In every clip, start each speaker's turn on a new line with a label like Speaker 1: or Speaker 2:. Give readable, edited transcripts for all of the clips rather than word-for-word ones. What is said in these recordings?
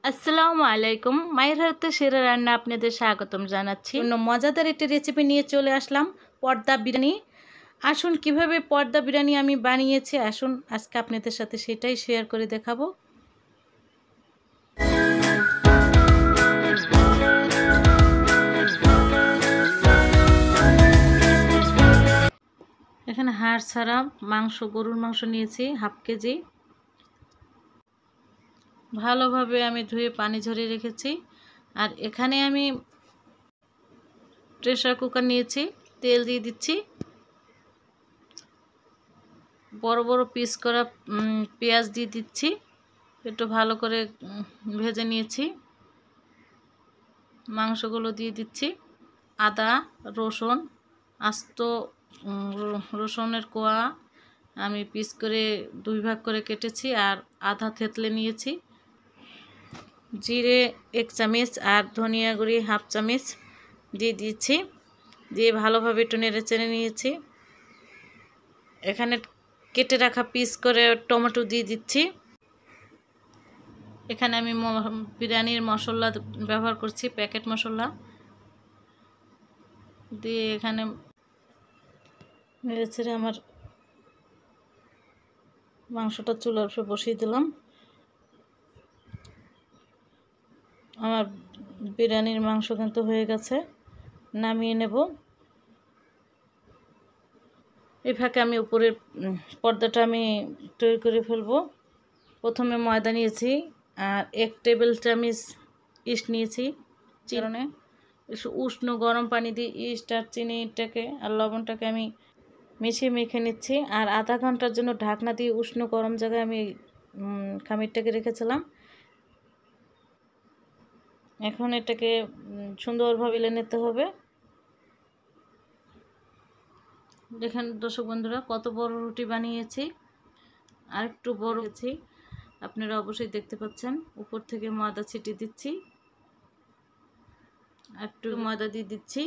Speaker 1: আসসালামু আলাইকুম। মায়ের হাতে সেরা রান্না আপনাদের স্বাগতম জানাচ্ছি। মজাদার একটি রেসিপি নিয়ে চলে আসলাম, পর্দা বিরিয়ানি। আসুন কিভাবে পর্দা বিরিয়ানি আমি বানিয়েছি, আসুন আজকে আপনাদের সাথে সেটাই শেয়ার করে দেখাবো। এখানে হাড় ছাড়া মাংস, গরুর মাংস নিয়েছি হাফ কেজি। ভালোভাবে আমি ধুয়ে পানি ঝরিয়ে রেখেছি। আর এখানে আমি প্রেসার কুকার নিয়েছি, তেল দিয়ে দিচ্ছি। বড় বড় পিস করা পেঁয়াজ দিয়ে দিচ্ছি, একটু ভালো করে ভেজে নিয়েছি। মাংসগুলো দিয়ে দিচ্ছি। আদা, রসুন, আস্ত রসুনের কোয়া আমি পিস করে 2 ভাগ করে কেটেছি আর আধা থেতলে নিয়েছি। জিরে 1 চামচ আর ধনিয়া গুঁড়ি হাফ চামচ দিয়ে দিচ্ছি, দিয়ে ভালোভাবে একটু নেড়ে চেড়ে নিয়েছি। এখানে কেটে রাখা পিস করে টমেটো দিয়ে দিচ্ছি। এখানে আমি বিরিয়ানির মশলা ব্যবহার করছি, প্যাকেট মশলা দিয়ে এখানে নেড়ে ছেড়ে আমার মাংসটা চুলার উপরে বসিয়ে দিলাম। আমার বিরিয়ানির মাংস কিন্তু হয়ে গেছে, নামিয়ে নেব। এই ফাঁকে আমি উপরের পর্দাটা আমি তৈরি করে ফেলবো। প্রথমে ময়দা নিয়েছি আর 1 টেবিল চামচ ইস্ট নিয়েছি। চিরনে উষ্ণ গরম পানি দিয়ে ইস্ট আর চিনিটাকে আর লবণটাকে আমি মিশিয়ে মেখে নিচ্ছি। আর আধা ঘন্টার জন্য ঢাকনা দিয়ে উষ্ণ গরম জায়গায় আমি খামিরটাকে রেখেছিলাম। এখন এটাকে সুন্দরভাবে বেলে নিতে হবে। দেখেন দর্শক বন্ধুরা, কত বড় রুটি বানিয়েছি, আর একটু বড় হয়েছি, আপনারা অবশ্যই দেখতে পাচ্ছেন। উপর থেকে ময়দা ছিটিয়ে দিচ্ছি, আর একটু ময়দা দিয়ে দিচ্ছি।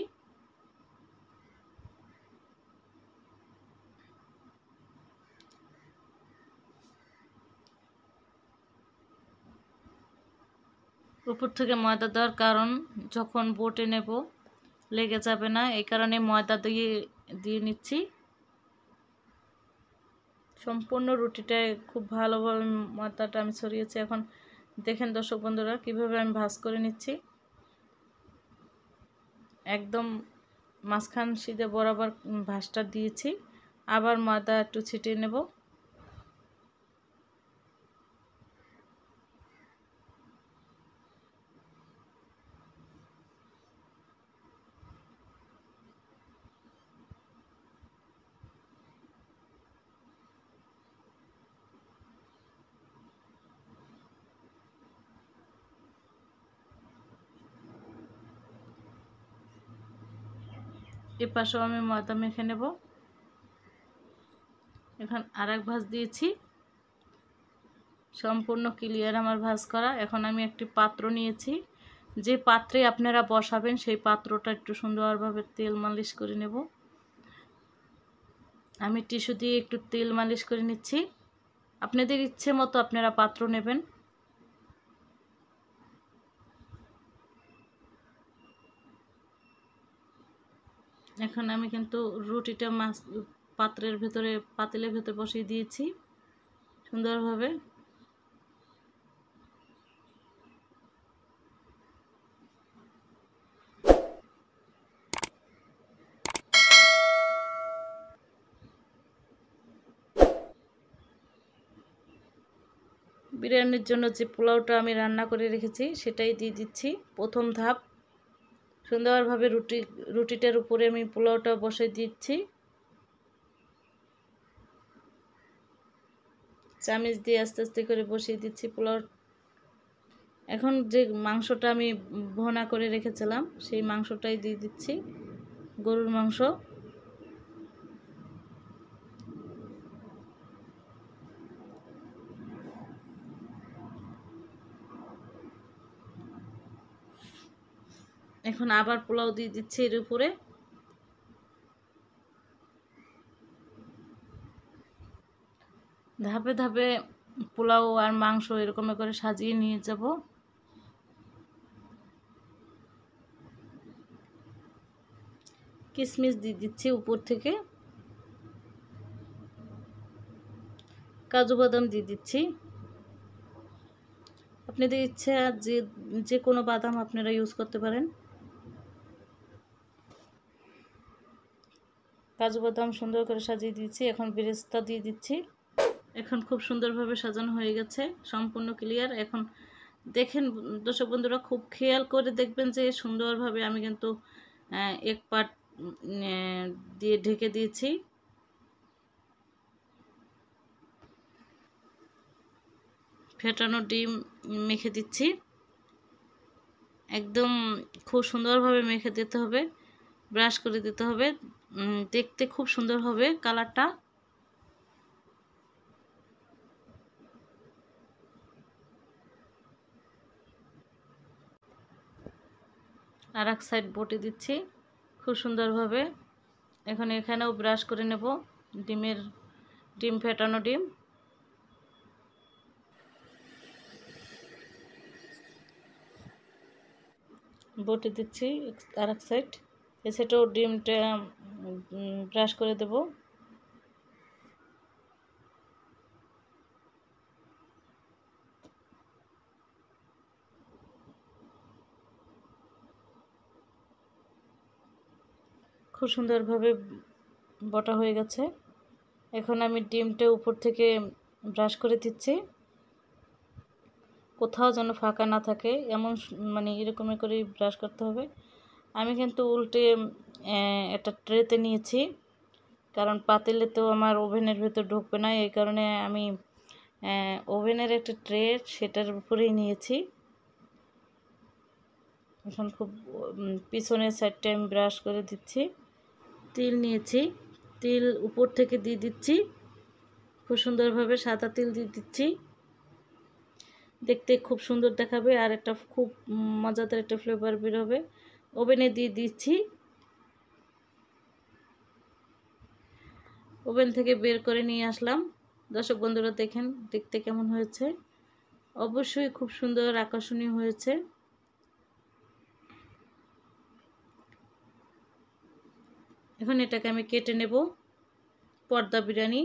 Speaker 1: উপর থেকে ময়দা দেওয়ার কারণ, যখন বোটে নেব লেগে যাবে না, এই কারণে ময়দা দিয়ে নিচ্ছি। সম্পূর্ণ রুটিটায় খুব ভালোভাবে ময়দাটা আমি ছড়িয়েছি। এখন দেখেন দর্শক বন্ধুরা কিভাবে আমি ভাঁজ করে নিচ্ছি। একদম মাঝখান সিধে বরাবর ভাঁজটা দিয়েছি, আবার ময়দা একটু ছিটিয়ে নেব। এ পাশেও আমি ময়দা মেখে নেব। এখন আরেক ভাঁজ দিয়েছি, সম্পূর্ণ ক্লিয়ার আমার ভাঁজ করা। এখন আমি একটি পাত্র নিয়েছি, যে পাত্রে আপনারা বসাবেন সেই পাত্রটা একটু সুন্দরভাবে তেল মালিশ করে নেব। আমি টিস্যু দিয়ে একটু তেল মালিশ করে নিচ্ছি। আপনাদের ইচ্ছে মতো আপনারা পাত্র নেবেন। এখন আমি কিন্তু রুটিটা পাত্রের ভেতরে, পাতিলের ভেতরে বসিয়ে দিয়েছি সুন্দরভাবে। বিরিয়ানির জন্য যে পোলাওটা আমি রান্না করে রেখেছি সেটাই দিয়ে দিচ্ছি। প্রথম ধাপ, সুন্দরভাবে রুটিটার উপরে আমি পোলাওটা বসিয়ে দিচ্ছি। চামচ দিয়ে আস্তে আস্তে করে বসিয়ে দিচ্ছি পোলাও। এখন যে মাংসটা আমি ভুনা করে রেখেছিলাম সেই মাংসটাই দিয়ে দিচ্ছি, গরুর মাংস। এখন আবার পোলাও দিয়ে দিচ্ছি এর উপরে। ধাপে ধাপে পোলাও আর মাংস এরকম করে সাজিয়ে নিয়ে যাব। কিশমিশ দিয়ে দিচ্ছি উপর থেকে, কাজু বাদাম দিয়ে দিচ্ছি। আপনাদের ইচ্ছা যে কোনো বাদাম আপনারা ইউজ করতে পারেন। কাজু বাদাম সুন্দর করে সাজিয়ে দিচ্ছি। এখন বেরেস্তা দিয়ে দিচ্ছি। এখন খুব সুন্দরভাবে সাজানো হয়ে গেছে, সম্পূর্ণ ক্লিয়ার। এখন দেখেন দর্শক বন্ধুরা, খুব খেয়াল করে দেখবেন যে সুন্দরভাবে আমি কিন্তু এক পাট দিয়ে ঢেকে দিয়েছি। ফেটানো ডিম মেখে দিচ্ছি। একদম খুব সুন্দরভাবে মেখে দিতে হবে, ব্রাশ করে দিতে হবে, দেখতে খুব সুন্দর হবে কালারটা। আর এক সাইড বটে দিচ্ছি খুব সুন্দরভাবে। এখন এখানেও ব্রাশ করে নেব ডিম ফেটানো ডিম। বটে দিচ্ছি আর এক সাইড, এ সাইডেও ডিমটা ব্রাশ করে দেব। খুব সুন্দরভাবে বটা হয়ে গেছে। এখন আমি ডিমটা উপর থেকে ব্রাশ করে দিচ্ছি, কোথাও যেন ফাঁকা না থাকে, এমন মানে এরকম করেই ব্রাশ করতে হবে। আমি কিন্তু উল্টে একটা ট্রেতে নিয়েছি, কারণ পাতিলে তো আমার ওভেনের ভেতর ঢুকবে না, এই কারণে আমি ওভেনের একটা ট্রে সেটার উপরেই নিয়েছি। এখন খুব পিছনের সাইডটা আমি ব্রাশ করে দিচ্ছি। তিল নিয়েছি, তিল উপর থেকে দিয়ে দিচ্ছি, খুব সুন্দরভাবে সাদা তিল দিয়ে দিচ্ছি। দেখতে খুব সুন্দর দেখাবে আর একটা খুব মজাদার একটা ফ্লেভার বের হবে। ওভেনে দিয়ে দিচ্ছি। ওভেন থেকে বের করে নিয়ে আসলাম। দর্শক বন্ধুরা দেখেন দেখতে কেমন হয়েছে, অবশ্যই খুব সুন্দর আকর্ষণীয় হয়েছে। এখন এটাকে আমি কেটে নেব পর্দা বিরিয়ানি।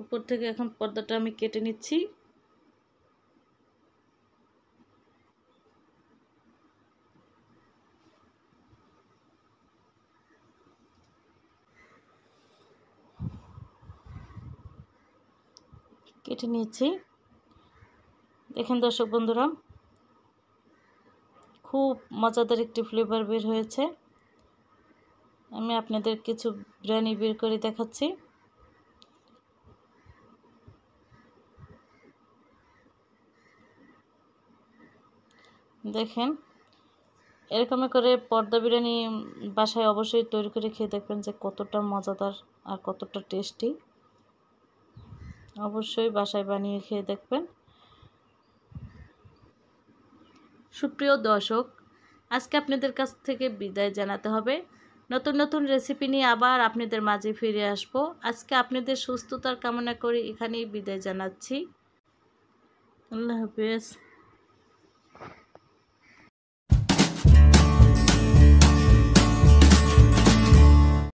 Speaker 1: উপর থেকে এখন পর্দাটা আমি কেটে নিচ্ছি। কেটে নিয়েছি। দেখেন দর্শক বন্ধুরা, খুব মজাদার একটি ফ্লেভার বের হয়েছে। আমি আপনাদের কিছু বিরিয়ানি বের করে দেখাচ্ছি। দেখেন এরকম করে পর্দা বিরিয়ানি বাসায় অবশ্যই তৈরি করে খেয়ে দেখবেন যে কতটা মজাদার আর কতটা টেস্টি। অবশ্যই বাসায় বানিয়ে খেয়ে দেখবেন। সুপ্রিয় দর্শক, আজকে আপনাদের কাছ থেকে বিদায় জানাতে হবে। নতুন নতুন রেসিপি নিয়ে আবার আপনাদের মাঝে ফিরে আসব। আজকে আপনাদের সুস্থতার কামনা করে এখানেই বিদায় জানাচ্ছি। আল্লাহ হাফেজ।